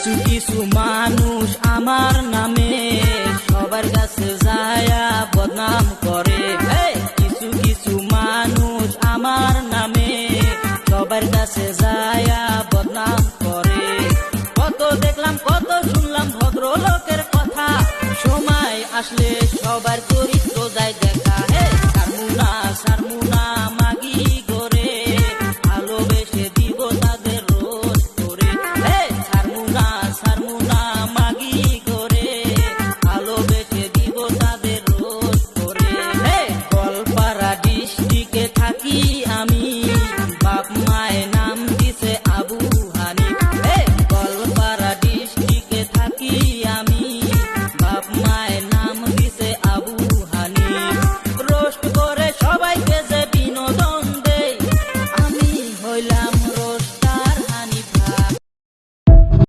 কিছু কিছু মানুষ আমার নামে সবার কাছে যায়া বদনাম করে। কিছু কিছু মানুষ আমার নামে সবার কাছে যায়া বদনাম করে। কত দেখলাম কত শুনলাম ভদ্রলোকের কথা, সময় আসলে সবার